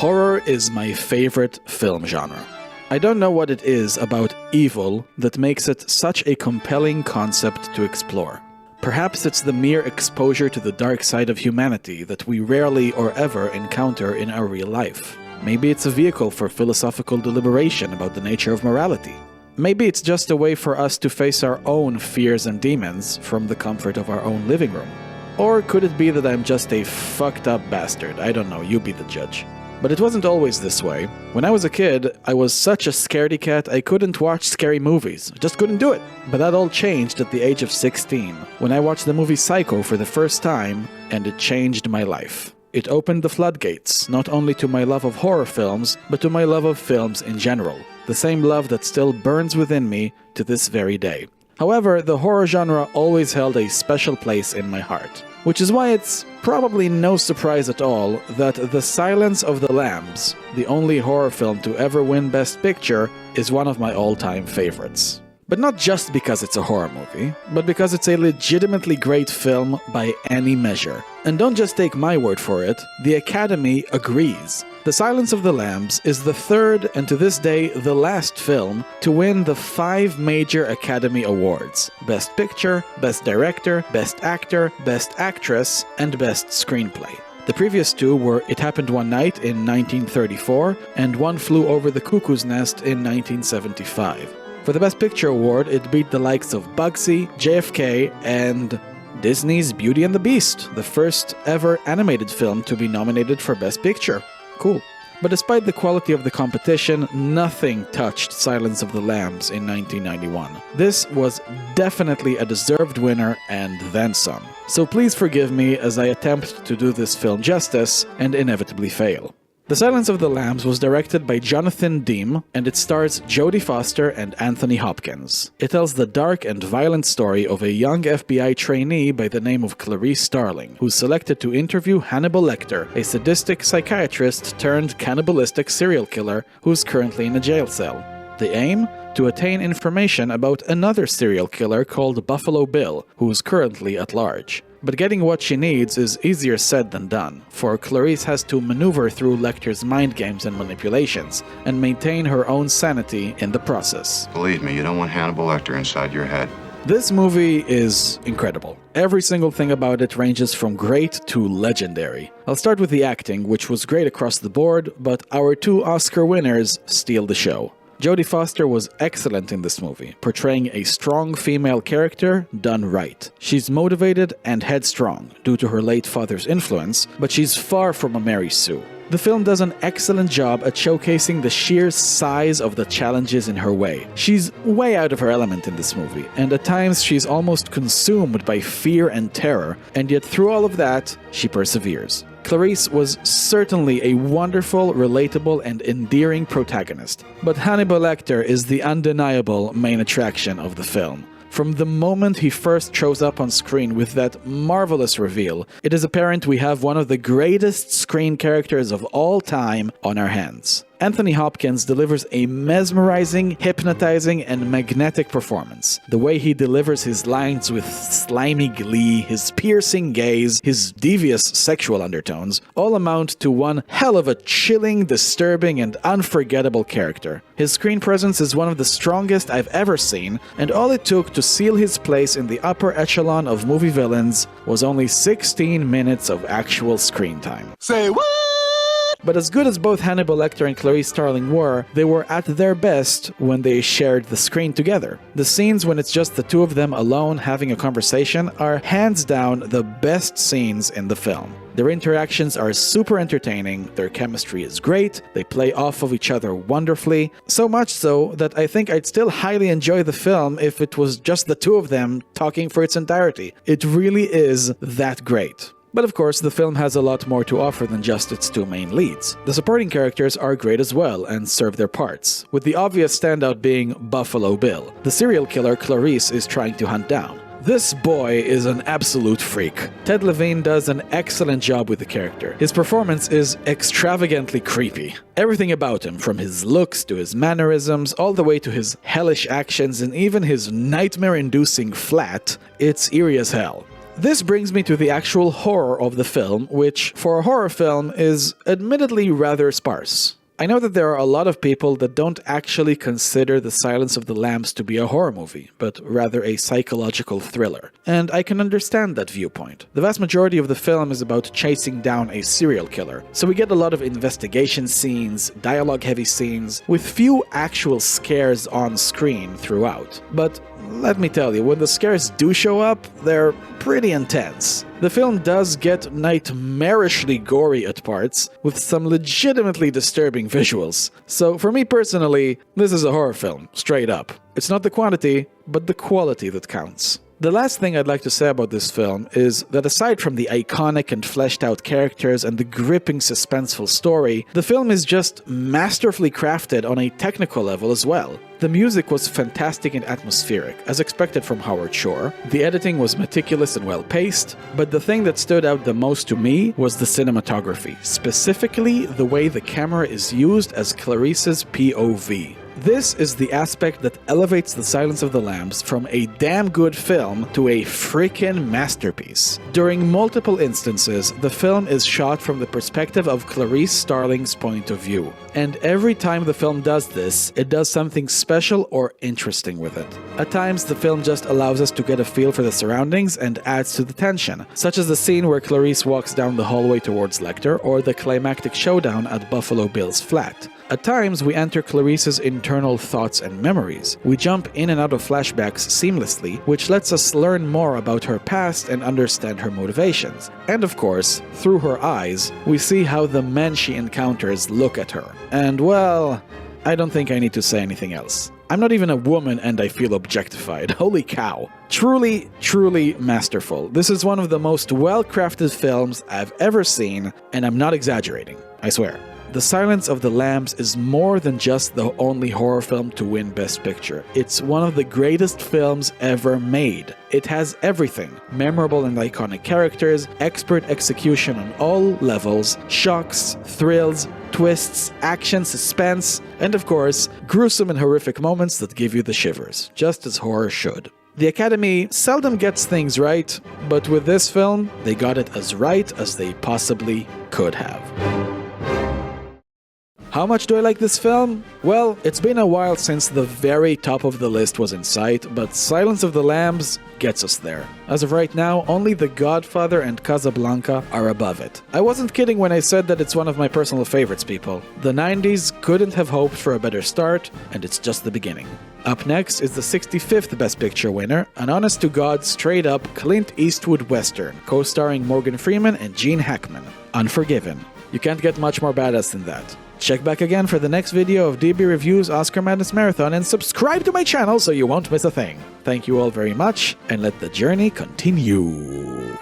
Horror is my favorite film genre. I don't know what it is about evil that makes it such a compelling concept to explore. Perhaps it's the mere exposure to the dark side of humanity that we rarely or ever encounter in our real life. Maybe it's a vehicle for philosophical deliberation about the nature of morality. Maybe it's just a way for us to face our own fears and demons from the comfort of our own living room. Or could it be that I'm just a fucked up bastard? I don't know, you be the judge. But it wasn't always this way. When I was a kid, I was such a scaredy cat I couldn't watch scary movies. I just couldn't do it. But that all changed at the age of 16, when I watched the movie Psycho for the first time, and it changed my life. It opened the floodgates, not only to my love of horror films, but to my love of films in general. The same love that still burns within me to this very day. However, the horror genre always held a special place in my heart. Which is why it's probably no surprise at all that The Silence of the Lambs, the only horror film to ever win Best Picture, is one of my all-time favorites. But not just because it's a horror movie, but because it's a legitimately great film by any measure. And don't just take my word for it, the Academy agrees. The Silence of the Lambs is the third, and to this day, the last film to win the 5 major Academy Awards: Best Picture, Best Director, Best Actor, Best Actress, and Best Screenplay. The previous 2 were It Happened One Night in 1934 and One Flew Over the Cuckoo's Nest in 1975. For the Best Picture award, it beat the likes of Bugsy, JFK, and Disney's Beauty and the Beast, the first ever animated film to be nominated for Best Picture. Cool. But despite the quality of the competition, nothing touched Silence of the Lambs in 1991. This was definitely a deserved winner and then some. So please forgive me as I attempt to do this film justice and inevitably fail. The Silence of the Lambs was directed by Jonathan Demme, and it stars Jodie Foster and Anthony Hopkins. It tells the dark and violent story of a young FBI trainee by the name of Clarice Starling, who's selected to interview Hannibal Lecter, a sadistic psychiatrist turned cannibalistic serial killer who's currently in a jail cell. The aim? To attain information about another serial killer called Buffalo Bill, who's currently at large. But getting what she needs is easier said than done, for Clarice has to maneuver through Lecter's mind games and manipulations, and maintain her own sanity in the process. Believe me, you don't want Hannibal Lecter inside your head. This movie is incredible. Every single thing about it ranges from great to legendary. I'll start with the acting, which was great across the board, but our 2 Oscar winners steal the show. Jodie Foster was excellent in this movie, portraying a strong female character done right. She's motivated and headstrong due to her late father's influence, but she's far from a Mary Sue. The film does an excellent job at showcasing the sheer size of the challenges in her way. She's way out of her element in this movie, and at times she's almost consumed by fear and terror, and yet through all of that, she perseveres. Clarice was certainly a wonderful, relatable, and endearing protagonist, but Hannibal Lecter is the undeniable main attraction of the film. From the moment he first shows up on screen with that marvelous reveal, it is apparent we have one of the greatest screen characters of all time on our hands. Anthony Hopkins delivers a mesmerizing, hypnotizing, and magnetic performance. The way he delivers his lines with slimy glee, his piercing gaze, his devious sexual undertones, all amount to one hell of a chilling, disturbing, and unforgettable character. His screen presence is one of the strongest I've ever seen, and all it took to seal his place in the upper echelon of movie villains was only 16 minutes of actual screen time. Say what? But as good as both Hannibal Lecter and Clarice Starling were, they were at their best when they shared the screen together. The scenes when it's just the 2 of them alone having a conversation are hands down the best scenes in the film. Their interactions are super entertaining, their chemistry is great, they play off of each other wonderfully, so much so that I think I'd still highly enjoy the film if it was just the 2 of them talking for its entirety. It really is that great. But of course, the film has a lot more to offer than just its 2 main leads. The supporting characters are great as well and serve their parts, with the obvious standout being Buffalo Bill, the serial killer Clarice is trying to hunt down. This boy is an absolute freak. Ted Levine does an excellent job with the character. His performance is extravagantly creepy. Everything about him, from his looks to his mannerisms, all the way to his hellish actions and even his nightmare-inducing flat, it's eerie as hell. This brings me to the actual horror of the film, which, for a horror film, is admittedly rather sparse. I know that there are a lot of people that don't actually consider The Silence of the Lambs to be a horror movie, but rather a psychological thriller. And I can understand that viewpoint. The vast majority of the film is about chasing down a serial killer, so we get a lot of investigation scenes, dialogue-heavy scenes, with few actual scares on screen throughout. But let me tell you, when the scares do show up, they're pretty intense. The film does get nightmarishly gory at parts, with some legitimately disturbing visuals. So for me personally, this is a horror film, straight up. It's not the quantity, but the quality that counts. The last thing I'd like to say about this film is that aside from the iconic and fleshed out characters and the gripping suspenseful story, the film is just masterfully crafted on a technical level as well. The music was fantastic and atmospheric, as expected from Howard Shore. The editing was meticulous and well-paced, but the thing that stood out the most to me was the cinematography, specifically the way the camera is used as Clarice's POV. This is the aspect that elevates The Silence of the Lambs from a damn good film to a freaking masterpiece. During multiple instances, the film is shot from the perspective of Clarice Starling's point of view. And every time the film does this, it does something special or interesting with it. At times, the film just allows us to get a feel for the surroundings and adds to the tension, such as the scene where Clarice walks down the hallway towards Lecter or the climactic showdown at Buffalo Bill's flat. At times, we enter Clarice's internal thoughts and memories. We jump in and out of flashbacks seamlessly, which lets us learn more about her past and understand her motivations. And of course, through her eyes, we see how the men she encounters look at her. And well, I don't think I need to say anything else. I'm not even a woman and I feel objectified. Holy cow. Truly, truly masterful. This is one of the most well-crafted films I've ever seen, and I'm not exaggerating. I swear. The Silence of the Lambs is more than just the only horror film to win Best Picture. It's one of the greatest films ever made. It has everything: memorable and iconic characters, expert execution on all levels, shocks, thrills, twists, action, suspense, and of course, gruesome and horrific moments that give you the shivers, just as horror should. The Academy seldom gets things right, but with this film, they got it as right as they possibly could have. How much do I like this film? Well, it's been a while since the very top of the list was in sight, but Silence of the Lambs gets us there. As of right now, only The Godfather and Casablanca are above it. I wasn't kidding when I said that it's one of my personal favorites, people. The 90s couldn't have hoped for a better start, and it's just the beginning. Up next is the 65th Best Picture winner, an honest-to-God, straight-up Clint Eastwood Western, co-starring Morgan Freeman and Gene Hackman, Unforgiven. You can't get much more badass than that. Check back again for the next video of DB Reviews Oscar Madness Marathon and subscribe to my channel so you won't miss a thing. Thank you all very much, and let the journey continue.